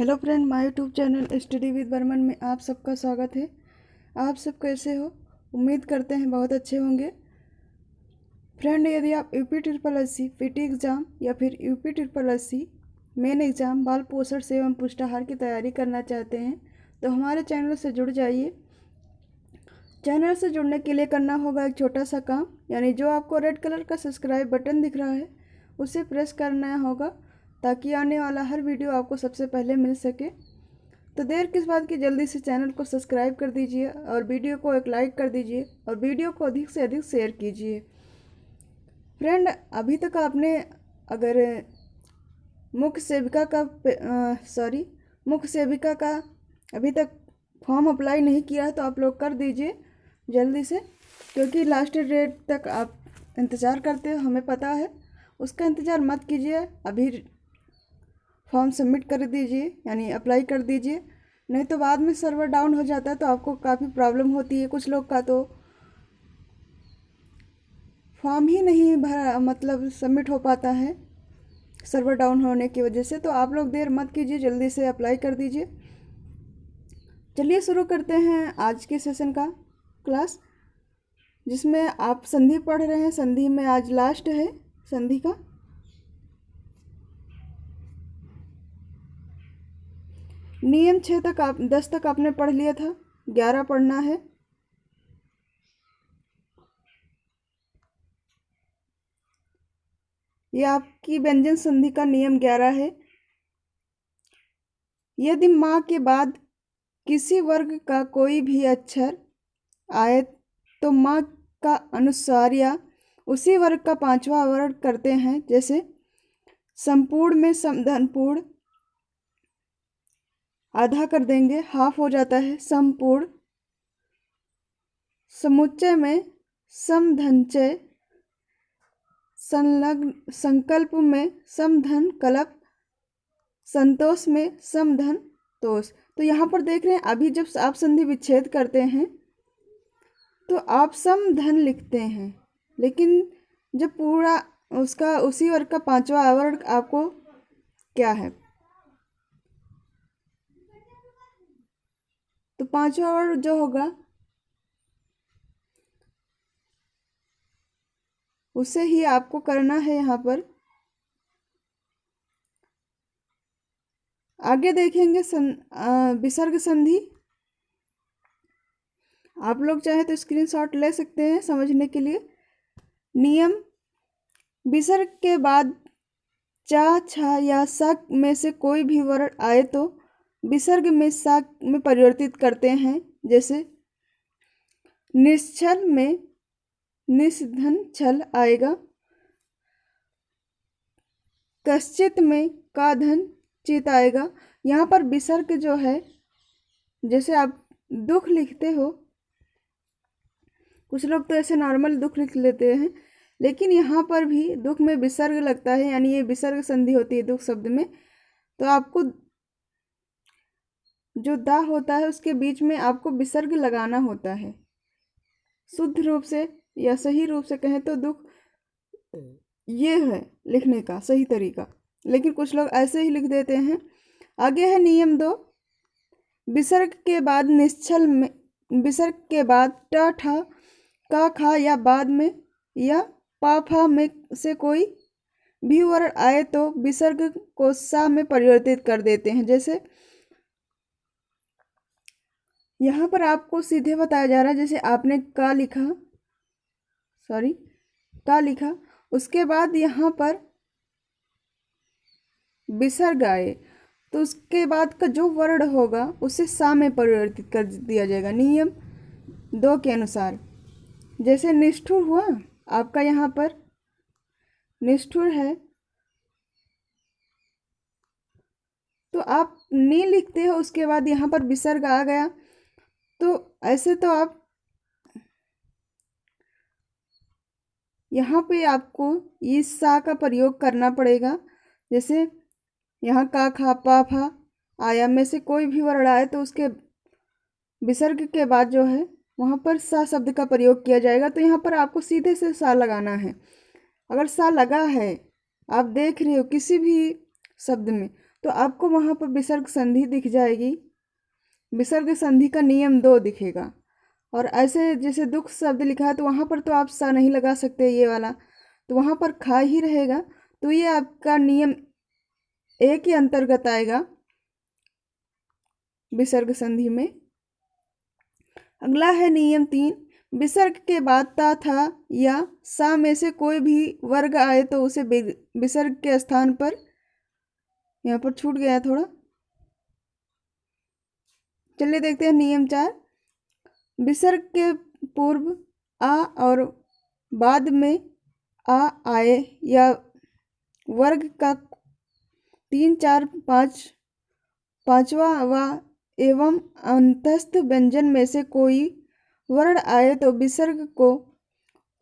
Hello friend, my YouTube channel study with Barman में आप सबका स्वागत है। आप सब कैसे हो? उम्मीद करते हैं बहुत अच्छे होंगे। फ्रेंड, यदि आप UP triple SC PT exam या फिर UP triple SC main exam बाल पोषण से एवं पुष्टाहार की तैयारी करना चाहते हैं तो हमारे चैनल से जुड़ जाइए। चैनल से जुड़ने के लिए करना होगा एक छोटा सा काम, यानी जो आपको रेड कलर का सब्सक्राइब बटन दिख रहा है उसे प्रेस करना होगा ताकि आने वाला हर वीडियो आपको सबसे पहले मिल सके। तो देर किस बात की, जल्दी से चैनल को सब्सक्राइब कर दीजिए और वीडियो को एक लाइक कर दीजिए और वीडियो को अधिक से अधिक शेयर कीजिए। फ्रेंड, अभी तक आपने अगर मुख्य सेविका का अभी तक फॉर्म अप्लाई नहीं किया है तो आप लोग कर दीजिए जल्दी से, क्योंकि लास्ट डेट तक आप इंतज़ार करते हो, हमें पता है। उसका इंतज़ार मत कीजिए, अभी फॉर्म सबमिट कर दीजिए, यानी अप्लाई कर दीजिए, नहीं तो बाद में सर्वर डाउन हो जाता है तो आपको काफ़ी प्रॉब्लम होती है। कुछ लोग का तो फॉर्म ही नहीं भरा, मतलब सबमिट हो पाता है सर्वर डाउन होने की वजह से। तो आप लोग देर मत कीजिए, जल्दी से अप्लाई कर दीजिए। चलिए शुरू करते हैं आज के सेशन का क्लास, जिसमें आप संधि पढ़ रहे हैं। संधि में आज लास्ट है संधि का। नियम 6 तक 10 तक आपने पढ़ लिया था, 11 पढ़ना है। ये आपकी व्यंजन संधि का नियम 11 है। यदि माँ के बाद किसी वर्ग का कोई भी अक्षर आए तो माँ का अनुस्वार या उसी वर्ग का पांचवा वर्ण करते हैं। जैसे संपूर्ण में समधनपूर्ण आधा कर देंगे, हाफ हो जाता है संपूर्ण। समुच्चय में समधनचय, संलग्न संकल्प में समधन कल्प, संतोष में समधन तोष। तो यहाँ पर देख रहे हैं, अभी जब आप संधि विच्छेद करते हैं तो आप समधन लिखते हैं, लेकिन जब पूरा उसका उसी वर्ग का पांचवा आवरण आपको क्या है, तो पांचवा वर्ण जो होगा उसे ही आपको करना है। यहाँ पर आगे देखेंगे विसर्ग संधि। आप लोग चाहे तो स्क्रीनशॉट ले सकते हैं समझने के लिए। नियम: विसर्ग के बाद चा, छा या सा में से कोई भी वर्ण आए तो विसर्ग में सा में परिवर्तित करते हैं। जैसे निश्चल में निस्धन छल आएगा, कश्चित में का धन चित आएगा। यहाँ पर विसर्ग जो है, जैसे आप दुख लिखते हो, कुछ लोग तो ऐसे नॉर्मल दुख लिख लेते हैं, लेकिन यहाँ पर भी दुख में विसर्ग लगता है, यानी ये विसर्ग संधि होती है दुख शब्द में। तो आपको जो दा होता है उसके बीच में आपको विसर्ग लगाना होता है। शुद्ध रूप से या सही रूप से कहें तो दुख ये है लिखने का सही तरीका, लेकिन कुछ लोग ऐसे ही लिख देते हैं। आगे है नियम 2: विसर्ग के बाद निश्चल में, विसर्ग के बाद ट, ठ, का, खा या बाद में या पा, फा में से कोई भी वर्ण आए तो विसर्ग को सा में परिवर्तित कर देते हैं। जैसे यहाँ पर आपको सीधे बताया जा रहा है, जैसे आपने का लिखा, उसके बाद यहाँ पर विसर्ग आए तो उसके बाद का जो वर्ण होगा उसे सा में परिवर्तित कर दिया जाएगा नियम 2 के अनुसार। जैसे निष्ठुर हुआ, आपका यहाँ पर निष्ठुर है तो आप नी लिखते हो, उसके बाद यहाँ पर विसर्ग आ गया, तो ऐसे तो आप यहाँ पे आपको इस सा का प्रयोग करना पड़ेगा। जैसे यहाँ का, खा, पा, फा आया में से कोई भी वर्ण आए तो उसके विसर्ग के बाद जो है वहाँ पर सा शब्द का प्रयोग किया जाएगा। तो यहाँ पर आपको सीधे से सा लगाना है। अगर सा लगा है, आप देख रहे हो किसी भी शब्द में, तो आपको वहाँ पर विसर्ग संधि दिख जाएगी। विसर्ग संधि का नियम 2 दिखेगा। और ऐसे जैसे दुख शब्द लिखा है तो वहाँ पर तो आप सा नहीं लगा सकते ये वाला, तो वहाँ पर खा ही रहेगा। तो ये आपका नियम 1 के अंतर्गत आएगा विसर्ग संधि में। अगला है नियम 3। विसर्ग के बाद ता था या सा में से कोई भी वर्ग आए तो उसे विसर्ग के स्थान पर, यहाँ पर छूट गया थोड़ा, चलिए देखते हैं नियम 4। विसर्ग के पूर्व आ और बाद में आ आए या वर्ग का 3, 4, 5 पांचवा व एवं अंतस्थ व्यंजन में से कोई वर्ण आए तो विसर्ग को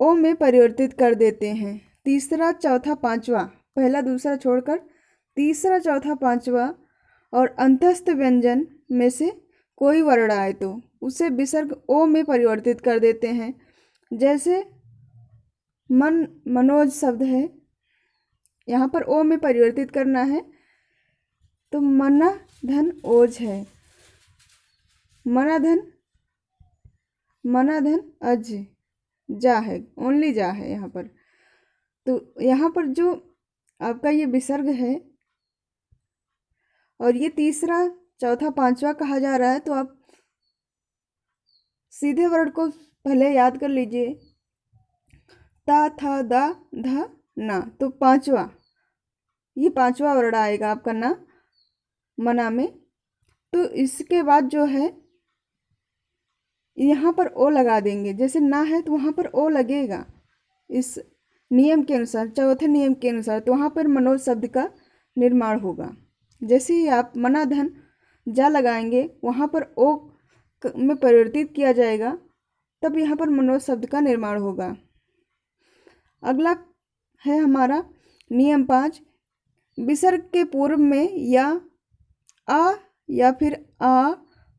ओ में परिवर्तित कर देते हैं। तीसरा, चौथा, पांचवा, पहला दूसरा छोड़कर तीसरा, चौथा, पांचवा और अंतस्थ व्यंजन में से कोई वर्ण आए तो उसे विसर्ग ओ में परिवर्तित कर देते हैं। जैसे मनोज शब्द है, यहाँ पर ओ में परिवर्तित करना है तो मना धन ओज है, मना धन अज जा है, ओनली जा है यहाँ पर। तो यहाँ पर जो आपका ये विसर्ग है और ये तीसरा, चौथा, पांचवा कहा जा रहा है, तो आप सीधे वर्ड को पहले याद कर लीजिए। ता, था, दा, धा, ना, तो पांचवा, ये पांचवा वर्ड आएगा आपका ना, मना में। तो इसके बाद जो है यहाँ पर ओ लगा देंगे। जैसे ना है तो वहाँ पर ओ लगेगा इस नियम के अनुसार, चौथे नियम के अनुसार, तो वहाँ पर मनोज शब्द का निर्माण होगा। जैसे ही आप मना धन जा लगाएंगे वहाँ पर ओ में परिवर्तित किया जाएगा, तब यहाँ पर मनोज शब्द का निर्माण होगा। अगला है हमारा नियम 5। विसर्ग के पूर्व में या फिर आ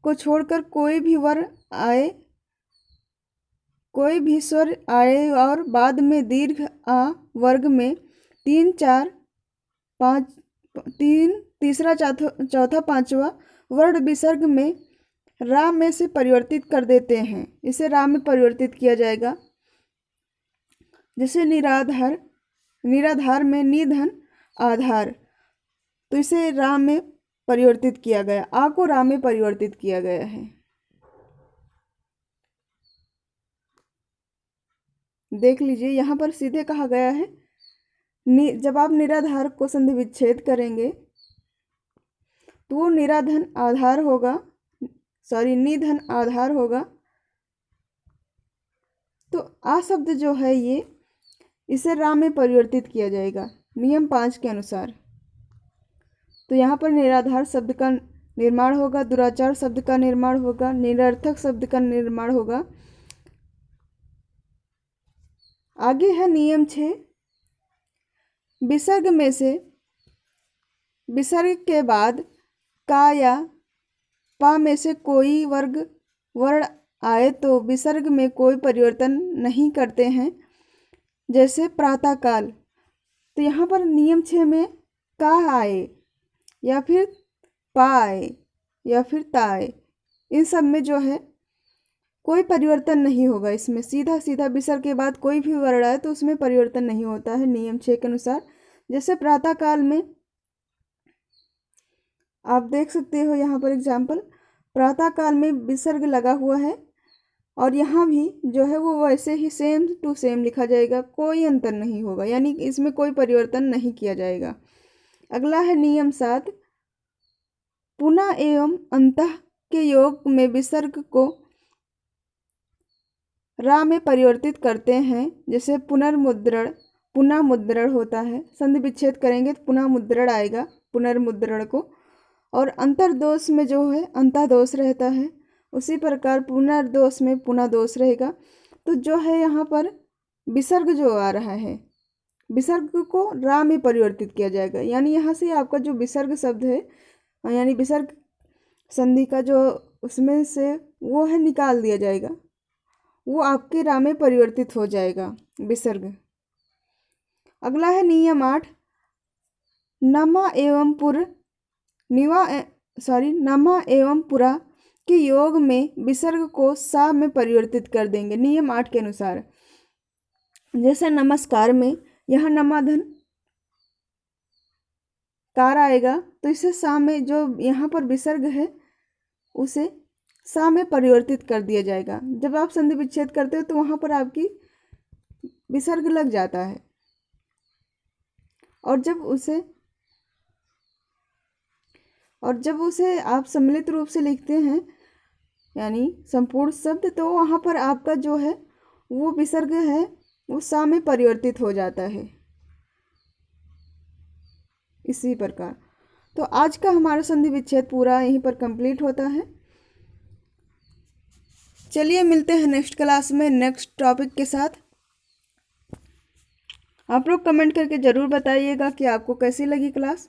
को छोड़कर कोई भी वर्ण आए, कोई भी स्वर आए और बाद में दीर्घ आ वर्ग में 3, 4, 5, तीसरा, चौथा, पांचवा वर्ण विसर्ग में रा में से परिवर्तित कर देते हैं। इसे रा में परिवर्तित किया जाएगा। जैसे निराधार में निधन आधार, तो इसे रा में परिवर्तित किया गया, आ को रा में परिवर्तित किया गया है। देख लीजिए यहाँ पर सीधे कहा गया है, जब आप निराधार को संधि विच्छेद करेंगे तो वो निराधन आधार होगा, निधन आधार होगा। तो आ शब्द जो है ये, इसे रा में परिवर्तित किया जाएगा नियम 5 के अनुसार। तो यहाँ पर निराधार शब्द का निर्माण होगा, दुराचार शब्द का निर्माण होगा, निरर्थक शब्द का निर्माण होगा। आगे है नियम 6। विसर्ग में से विसर्ग के बाद का या पा में से कोई वर्ण आए तो विसर्ग में कोई परिवर्तन नहीं करते हैं। जैसे प्रातःकाल, तो यहाँ पर नियम 6 में का आए या फिर पा आए या फिर ता आए, इन सब में जो है कोई परिवर्तन नहीं होगा। इसमें सीधा सीधा विसर्ग के बाद कोई भी वर्ण आए तो उसमें परिवर्तन नहीं होता है नियम 6 के अनुसार। जैसे प्रातःकाल में आप देख सकते हो, यहाँ पर एग्जाम्पल, प्रातःकाल में विसर्ग लगा हुआ है और यहाँ भी जो है वो वैसे ही सेम टू सेम लिखा जाएगा, कोई अंतर नहीं होगा, यानी इसमें कोई परिवर्तन नहीं किया जाएगा। अगला है नियम 7। पुनः एवं अंतः के योग में विसर्ग को रा में परिवर्तित करते हैं। जैसे पुनः मुद्रण होता है, संधि विच्छेद करेंगे तो पुनः मुद्रण आएगा, पुनर्मुद्रण को। और अंतर्दोष में जो है अंतः दोष रहता है, उसी प्रकार पुनर्दोष में पुनः दोष रहेगा। तो जो है यहाँ पर विसर्ग जो आ रहा है, विसर्ग को रा में परिवर्तित किया जाएगा, यानी यहाँ से आपका जो विसर्ग शब्द है, यानी विसर्ग संधि का जो उसमें से वो है निकाल दिया जाएगा, वो आपके रा में परिवर्तित हो जाएगा विसर्ग। अगला है नियम 8। नमा एवं पुर नमा एवं पुरा के योग में विसर्ग को सा में परिवर्तित कर देंगे नियम 8 के अनुसार। जैसे नमस्कार में यहाँ नमाधन कार आएगा तो इसे सा में जो यहाँ पर विसर्ग है उसे सा में परिवर्तित कर दिया जाएगा। जब आप संधि विच्छेद करते हो तो वहाँ पर आपकी विसर्ग लग जाता है, और जब उसे आप सम्मिलित रूप से लिखते हैं यानी संपूर्ण शब्द, तो वहाँ पर आपका जो है वो विसर्ग है वो सा में परिवर्तित हो जाता है। इसी प्रकार तो आज का हमारा संधि विच्छेद पूरा यहीं पर कंप्लीट होता है। चलिए मिलते हैं नेक्स्ट क्लास में नेक्स्ट टॉपिक के साथ। आप लोग कमेंट करके ज़रूर बताइएगा कि आपको कैसी लगी क्लास।